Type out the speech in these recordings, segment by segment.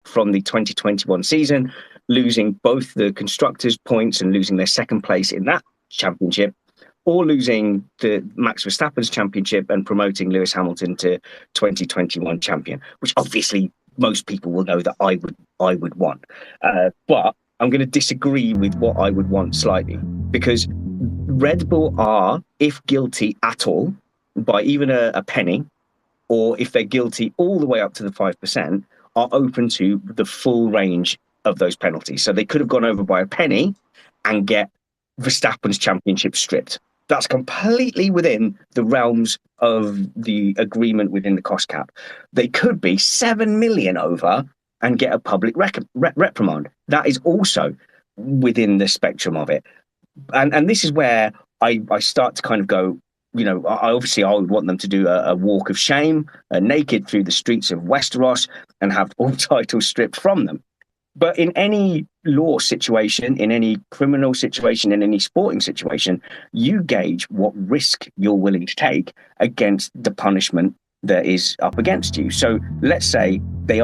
from the 2021 season, losing both the constructors' points and losing their second place in that championship, or losing the Max Verstappen's championship and promoting Lewis Hamilton to 2021 champion, which obviously most people will know that I would want. But I'm going to disagree with what I would want slightly, because Red Bull are, if guilty at all, by even a penny, or if they're guilty all the way up to the 5%, are open to the full range of those penalties. So they could have gone over by a penny and get Verstappen's championship stripped. That's completely within the realms of the agreement within the cost cap. They could be 7 million over and get a public reprimand. That is also within the spectrum of it. And this is where I start to kind of go, I would want them to do a walk of shame, naked through the streets of Westeros, and have all titles stripped from them. But in any law situation, in any criminal situation, in any sporting situation, you gauge what risk you're willing to take against the punishment that is up against you. So let's say they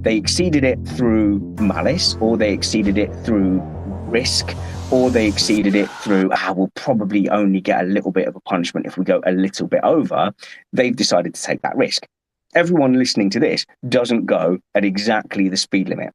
exceeded it through malice, or they exceeded it through risk, or they exceeded it through, we'll probably only get a little bit of a punishment if we go a little bit over. They've decided to take that risk. Everyone listening to this doesn't go at exactly the speed limit.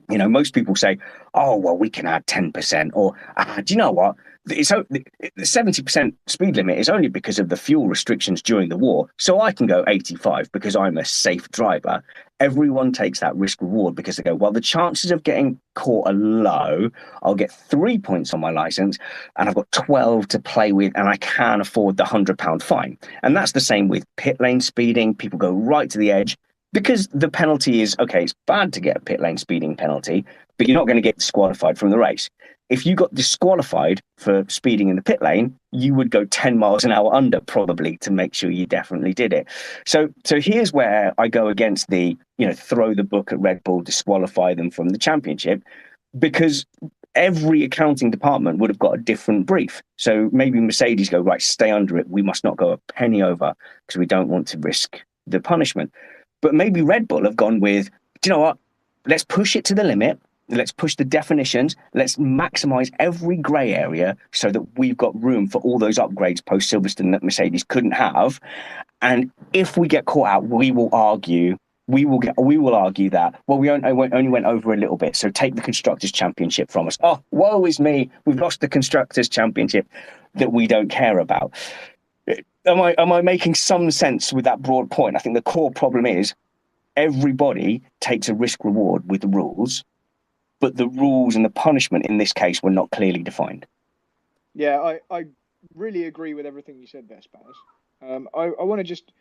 Most people say, oh, well, we can add 10%, or do you know what? The 70% speed limit is only because of the fuel restrictions during the war. So I can go 85 because I'm a safe driver. Everyone takes that risk reward because they go, well, the chances of getting caught are low. I'll get 3 points on my license and I've got 12 to play with, and I can afford the £100 fine. And that's the same with pit lane speeding. People go right to the edge, because the penalty is, okay, it's bad to get a pit lane speeding penalty, but you're not going to get disqualified from the race. If you got disqualified for speeding in the pit lane, you would go 10 miles an hour under, probably, to make sure you definitely did it. So here's where I go against the, throw the book at Red Bull, disqualify them from the championship, because every accounting department would have got a different brief. So maybe Mercedes go, right, stay under it. We must not go a penny over because we don't want to risk the punishment. But maybe Red Bull have gone with, do you know what? Let's push it to the limit. Let's push the definitions. Let's maximize every grey area so that we've got room for all those upgrades post Silverstone that Mercedes couldn't have. And if we get caught out, we will argue that, well, we only went over a little bit, so take the Constructors' Championship from us. Oh, woe is me. We've lost the Constructors' Championship that we don't care about. Am I making some sense with that broad point? I think the core problem is everybody takes a risk reward with the rules, but the rules and the punishment in this case were not clearly defined. Yeah, I really agree with everything you said there, Spaz. I want to just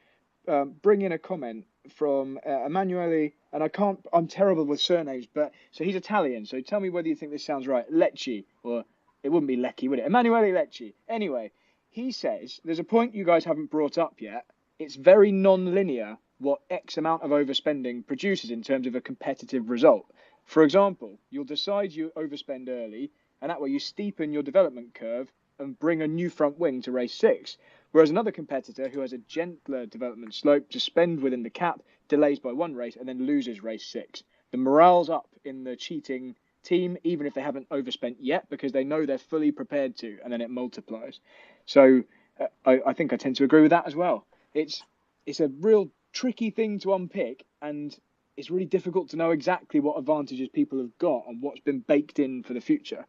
bring in a comment from Emanuele, and I'm terrible with surnames, but so he's Italian, so tell me whether you think this sounds right. Lecce, or it wouldn't be Lecce, would it? Emanuele Lecce. Anyway, he says, there's a point you guys haven't brought up yet. It's very non-linear what X amount of overspending produces in terms of a competitive result. For example, you'll decide you overspend early, and that way you steepen your development curve and bring a new front wing to race 6. Whereas another competitor who has a gentler development slope to spend within the cap delays by one race and then loses race 6. The morale's up in the cheating team, even if they haven't overspent yet, because they know they're fully prepared to, and then it multiplies. So I think I tend to agree with that as well. It's a real tricky thing to unpick, and it's really difficult to know exactly what advantages people have got and what's been baked in for the future.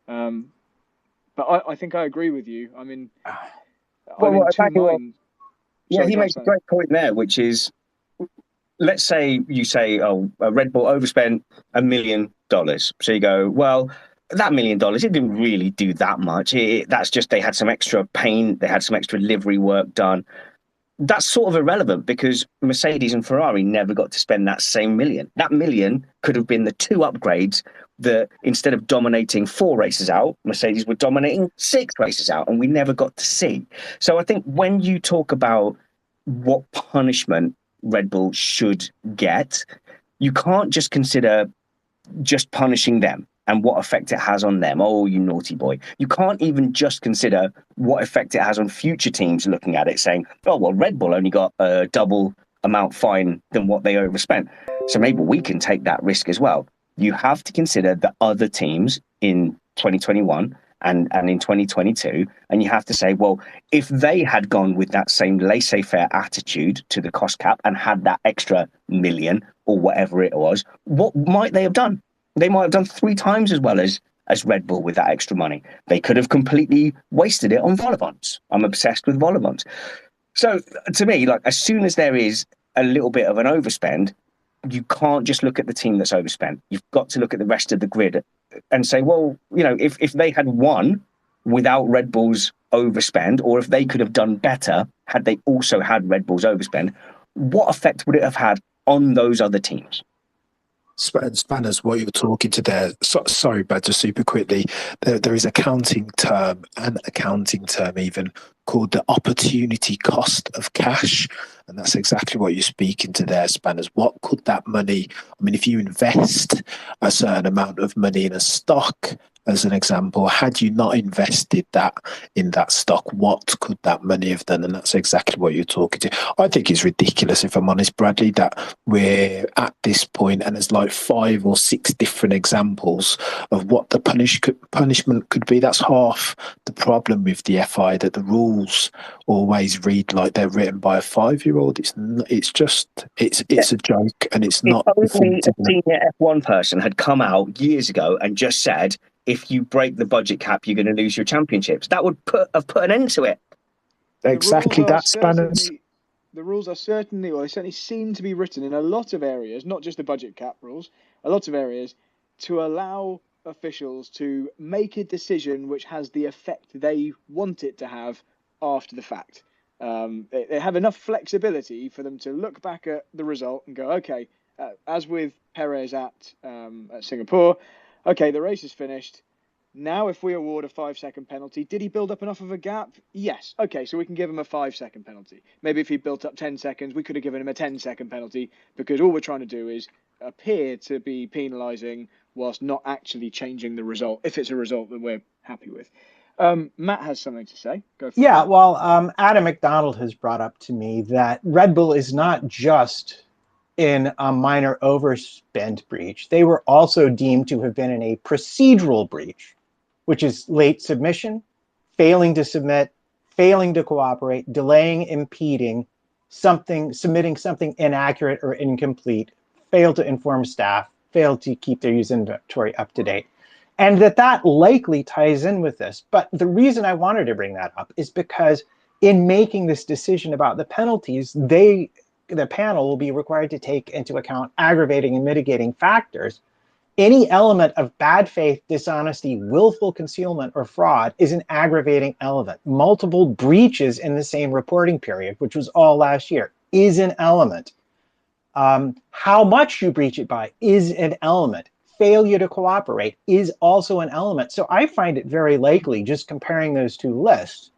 But I think I agree with you. I mean, I'm in two minds. Yeah, he makes a great point there, which is, let's say you say, Red Bull overspent $1 million. So you go, well, that $1 million, it didn't really do that much. That's just they had some extra paint, they had some extra livery work done. That's sort of irrelevant because Mercedes and Ferrari never got to spend that same $1 million. That $1 million could have been the 2 upgrades that instead of dominating 4 races out, Mercedes were dominating 6 races out, and we never got to see. So I think when you talk about what punishment Red Bull should get, you can't just consider just punishing them and what effect it has on them. Oh, you naughty boy. You can't even just consider what effect it has on future teams looking at it saying, oh, well, Red Bull only got a double amount fine than what they overspent. So maybe we can take that risk as well. You have to consider the other teams in 2021 and in 2022, and you have to say, well, if they had gone with that same laissez-faire attitude to the cost cap and had that extra million or whatever it was, what might they have done? They might have done 3 times as well as Red Bull with that extra money. They could have completely wasted it on vol-au-vents. I'm obsessed with vol-au-vents. So to me, like, as soon as there is a little bit of an overspend, you can't just look at the team that's overspent. You've got to look at the rest of the grid and say, well, you know, if they had won without Red Bull's overspend, or if they could have done better had they also had Red Bull's overspend, what effect would it have had on those other teams? Spanners, what you're talking to there, sorry, but just super quickly, there is accounting term even called the opportunity cost of cash. And that's exactly what you're speaking to there, Spanners. What could that money, I mean, if you invest a certain amount of money in a stock, as an example, had you not invested that in that stock, what could that money have done? And that's exactly what you're talking to. I think it's ridiculous, if I'm honest, Bradley, that we're at this point and there's like 5 or 6 different examples of what the punishment could be. That's half the problem with the FI, that the rules always read like they're written by a 5-year-old. It's a joke, and it's not. If only a senior F1 person had come out years ago and just said, if you break the budget cap, you're going to lose your championships, that would have put an end to it. Exactly that, Spanners. The rules are certainly, or they certainly seem to be written in a lot of areas, not just the budget cap rules, a lot of areas, to allow officials to make a decision which has the effect they want it to have after the fact. They have enough flexibility for them to look back at the result and go, okay, as with Perez at Singapore, okay, the race is finished. Now, if we award a 5-second penalty, did he build up enough of a gap? Yes. Okay, so we can give him a 5-second penalty. Maybe if he built up 10 seconds, we could have given him a 10-second penalty, because all we're trying to do is appear to be penalising whilst not actually changing the result, if it's a result that we're happy with. Matt has something to say. Go for it. Yeah, well, Adam McDonald has brought up to me that Red Bull is not just in a minor overspend breach. They were also deemed to have been in a procedural breach, which is late submission, failing to submit, failing to cooperate, delaying, impeding, submitting something inaccurate or incomplete, failed to inform staff, failed to keep their user inventory up to date. And that likely ties in with this. But the reason I wanted to bring that up is because in making this decision about the penalties, the panel will be required to take into account aggravating and mitigating factors. Any element of bad faith, dishonesty, willful concealment, or fraud is an aggravating element. Multiple breaches in the same reporting period, which was all last year, is an element. How much you breach it by is an element. Failure to cooperate is also an element. So I find it very likely, just comparing those two lists,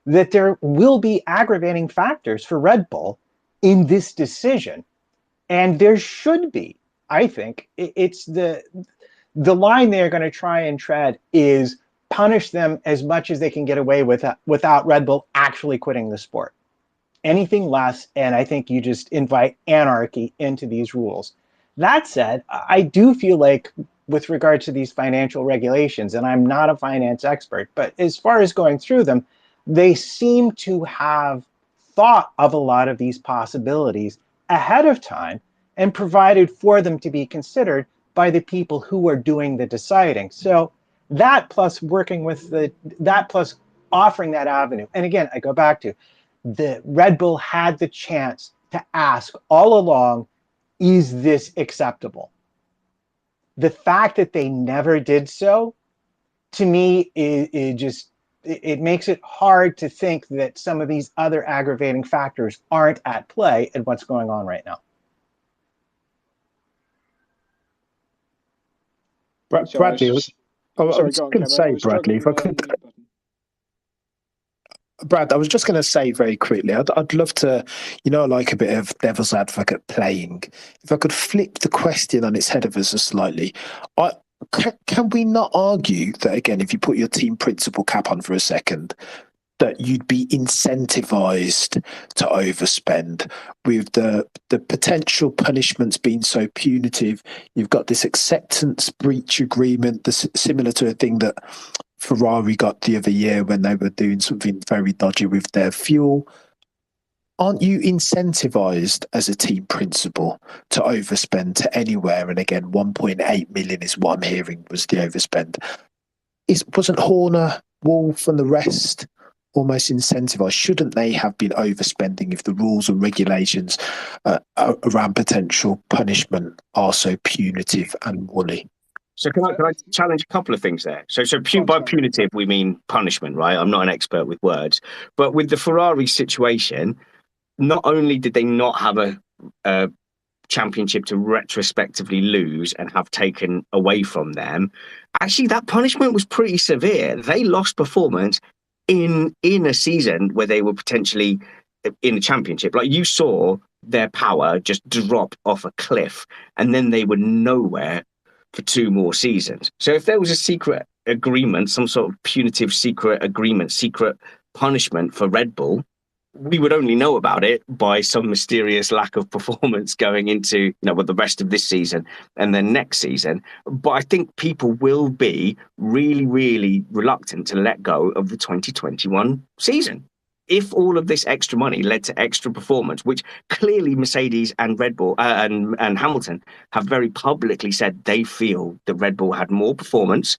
that there will be aggravating factors for Red Bull in this decision. And there should be. I think it's the line they're going to try and tread is punish them as much as they can get away with without Red Bull actually quitting the sport. Anything less, and I think you just invite anarchy into these rules. That said, I do feel like with regard to these financial regulations, and I'm not a finance expert, but as far as going through them, they seem to have thought of a lot of these possibilities ahead of time and provided for them to be considered by the people who are doing the deciding. So that plus working with that plus offering that avenue. And again, I go back to the Red Bull had the chance to ask all along, is this acceptable? The fact that they never did so, to me, it makes it hard to think that some of these other aggravating factors aren't at play in what's going on right now. Bradley, I was going to say, Bradley, if I could. Brad, I was just going to say very quickly, I'd love to, like a bit of devil's advocate playing. If I could flip the question on its head of us slightly, can we not argue that, again, if you put your team principal cap on for a second, that you'd be incentivized to overspend with the potential punishments being so punitive. You've got this acceptance breach agreement, similar to a thing that Ferrari got the other year when they were doing something very dodgy with their fuel. Aren't you incentivized as a team principal to overspend to anywhere? And again, 1.8 million is what I'm hearing was the overspend. Wasn't Horner, Wolff and the rest almost incentivized? Shouldn't they have been overspending if the rules and regulations around potential punishment are so punitive and woolly? So can I challenge a couple of things there? So by punitive, we mean punishment, right? I'm not an expert with words. But with the Ferrari situation, not only did they not have a championship to retrospectively lose and have taken away from them, actually that punishment was pretty severe. They lost performance in a season where they were potentially in a championship. Like, you saw their power just drop off a cliff, and then they were nowhere for 2 more seasons. So if there was a secret agreement, some sort of punitive secret agreement, secret punishment for Red Bull, we would only know about it by some mysterious lack of performance going into, with the rest of this season and then next season. But I think people will be really, really reluctant to let go of the 2021 season. If all of this extra money led to extra performance, which clearly Mercedes and Red Bull and Hamilton have very publicly said they feel that Red Bull had more performance,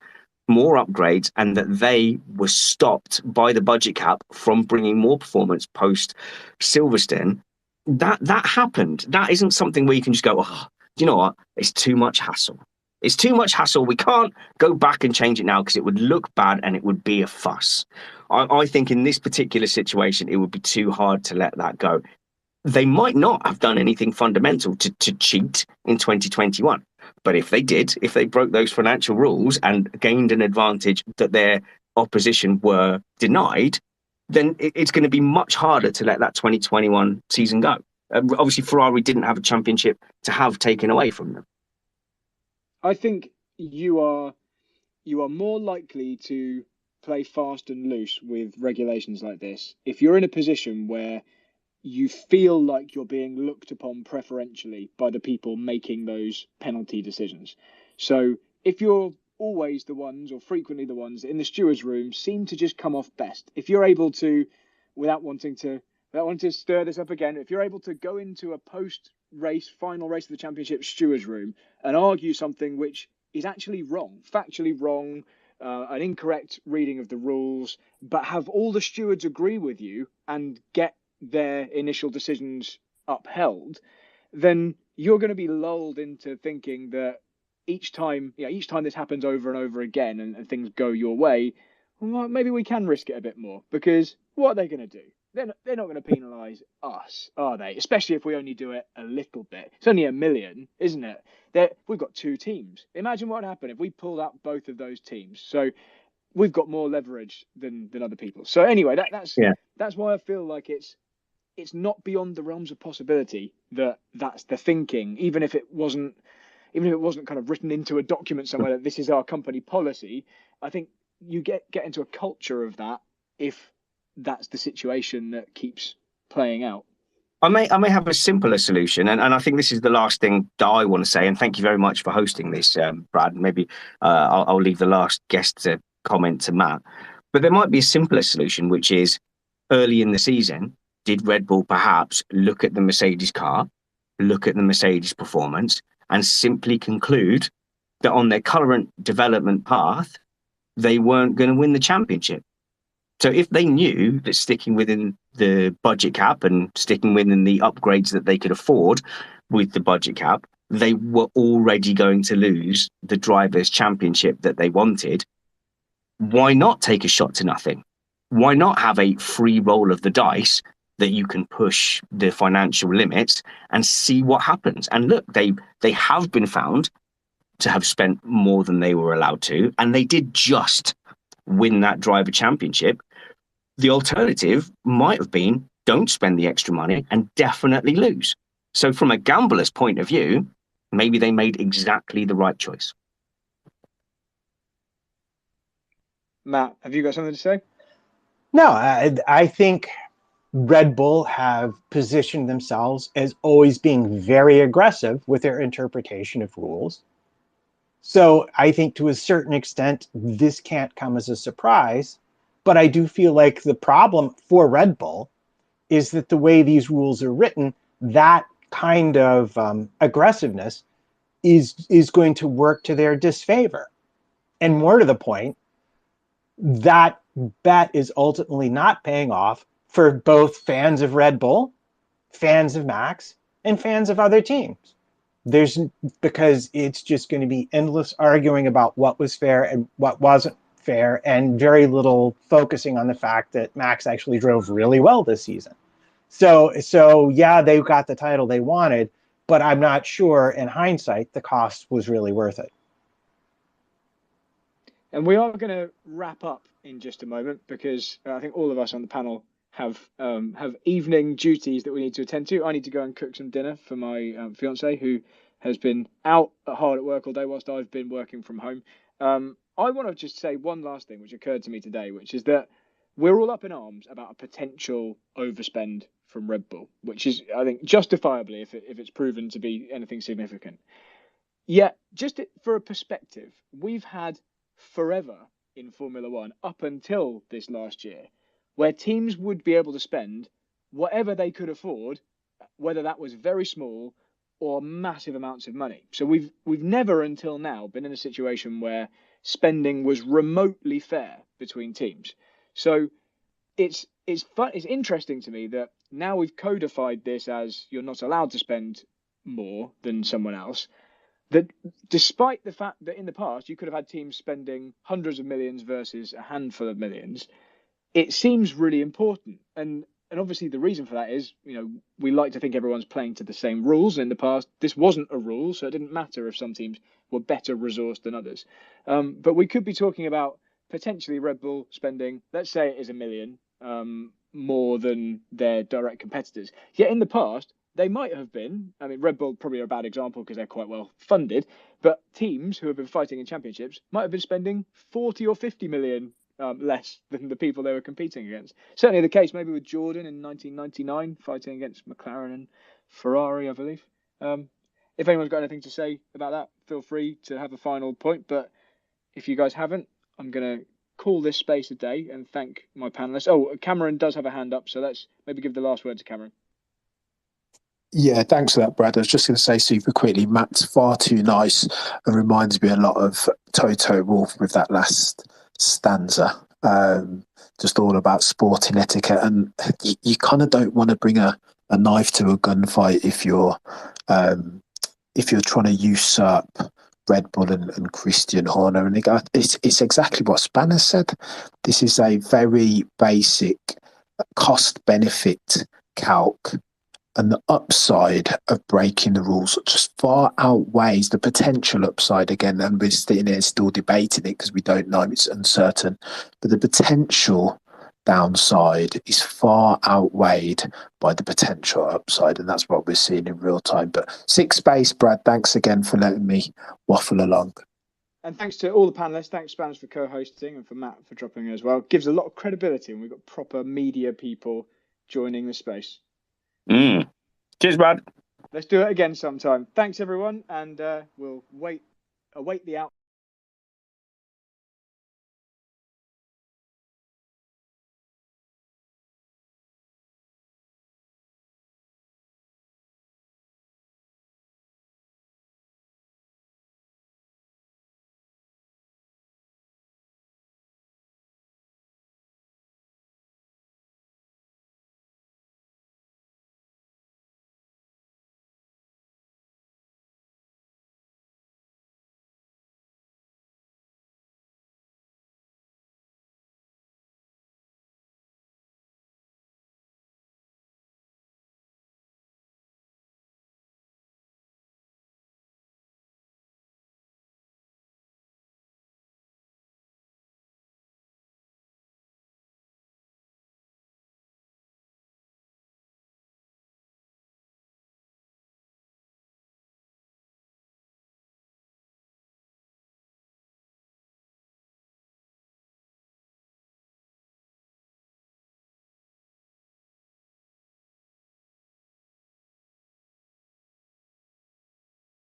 more upgrades, and that they were stopped by the budget cap from bringing more performance post Silverstone, that happened. That isn't something where you can just go, oh, do you know what? It's too much hassle. It's too much hassle. We can't go back and change it now because it would look bad and it would be a fuss. I think in this particular situation, it would be too hard to let that go. They might not have done anything fundamental to cheat in 2021. But if they did, if they broke those financial rules and gained an advantage that their opposition were denied, then it's going to be much harder to let that 2021 season go. Obviously, Ferrari didn't have a championship to have taken away from them. I think you are more likely to play fast and loose with regulations like this if you're in a position where you feel like you're being looked upon preferentially by the people making those penalty decisions. So if you're always the ones, or frequently the ones, in the stewards' room seem to just come off best, if you're able to, without wanting to stir this up again, if you're able to go into a post-race, final race of the championship stewards' room and argue something which is actually wrong, factually wrong, an incorrect reading of the rules, but have all the stewards agree with you and get their initial decisions upheld, then you're going to be lulled into thinking that each time this happens over and over again and things go your way, well, maybe we can risk it a bit more, because what are they going to do? They're not going to penalise us, are they? Especially if we only do it a little bit. It's only 1 million, isn't it? We've got 2 teams. Imagine what would happen if we pulled out both of those teams. So we've got more leverage than other people. So anyway, that's why I feel like it's not beyond the realms of possibility that that's the thinking, even if it wasn't kind of written into a document somewhere that this is our company policy. I think you get into a culture of that if that's the situation that keeps playing out. I may have a simpler solution, and I think this is the last thing that I want to say, and thank you very much for hosting this, Brad. Maybe I'll leave the last guest to comment to Matt. But there might be a simpler solution, which is early in the season, did Red Bull perhaps look at the Mercedes car, look at the Mercedes performance, and simply conclude that on their current development path, they weren't going to win the championship? So if they knew that sticking within the budget cap and sticking within the upgrades that they could afford with the budget cap, they were already going to lose the drivers' championship that they wanted, why not take a shot to nothing? Why not have a free roll of the dice that you can push the financial limits and see what happens? And look, they have been found to have spent more than they were allowed to, and they did just win that driver championship. The alternative might have been don't spend the extra money and definitely lose. So from a gambler's point of view, maybe they made exactly the right choice. Matt, have you got something to say? No, I think Red Bull have positioned themselves as always being very aggressive with their interpretation of rules. So I think to a certain extent, this can't come as a surprise. But I do feel like the problem for Red Bull is that the way these rules are written, that kind of aggressiveness is going to work to their disfavor. And more to the point, that bet is ultimately not paying off for both fans of Red Bull, fans of Max, and fans of other teams. Because it's just going to be endless arguing about what was fair and what wasn't fair, and very little focusing on the fact that Max actually drove really well this season. So yeah, they got the title they wanted, but I'm not sure in hindsight the cost was really worth it. And we are going to wrap up in just a moment because I think all of us on the panel have evening duties that we need to attend to. I need to go and cook some dinner for my fiance, who has been out hard at work all day whilst I've been working from home. I want to just say one last thing which occurred to me today, which is that we're all up in arms about a potential overspend from Red Bull, which is, I think, justifiably if it's proven to be anything significant. Yet, just for a perspective, we've had forever in Formula One up until this last year, where teams would be able to spend whatever they could afford, whether that was very small or massive amounts of money. So we've never until now been in a situation where spending was remotely fair between teams. So it's interesting to me that now we've codified this as you're not allowed to spend more than someone else. That despite the fact that in the past you could have had teams spending hundreds of millions versus a handful of millions, it seems really important. And obviously the reason for that is, we like to think everyone's playing to the same rules. And in the past, this wasn't a rule, so it didn't matter if some teams were better resourced than others. But we could be talking about potentially Red Bull spending, let's say it is $1 million more than their direct competitors. Yet in the past, they might have been, Red Bull probably are a bad example because they're quite well funded, but teams who have been fighting in championships might have been spending 40 or 50 million less than the people they were competing against. Certainly the case maybe with Jordan in 1999 fighting against McLaren and Ferrari, I believe. If anyone's got anything to say about that, feel free to have a final point. But if you guys haven't, I'm going to call this space a day and thank my panelists. Oh, Cameron does have a hand up, so let's maybe give the last word to Cameron. Yeah, thanks for that, Brad. I was just going to say super quickly, Matt's far too nice and reminds me a lot of Toto Wolff with that last stanza. Just all about sporting etiquette, and you kind of don't want to bring a knife to a gunfight if you're trying to usurp Red Bull and Christian Horner. And it's exactly what Spanner said. This is a very basic cost-benefit calc. And the upside of breaking the rules just far outweighs the potential upside again. And we're sitting here still debating it because we don't know, it's uncertain. But the potential downside is far outweighed by the potential upside. And that's what we're seeing in real time. But Six Space, Brad, thanks again for letting me waffle along. And thanks to all the panelists. Thanks, Spanish, for co-hosting, and for Matt for dropping in as well. Gives a lot of credibility, and we've got proper media people joining the space. Cheers, Brad. Let's do it again sometime. Thanks, everyone, and we'll await the outcome.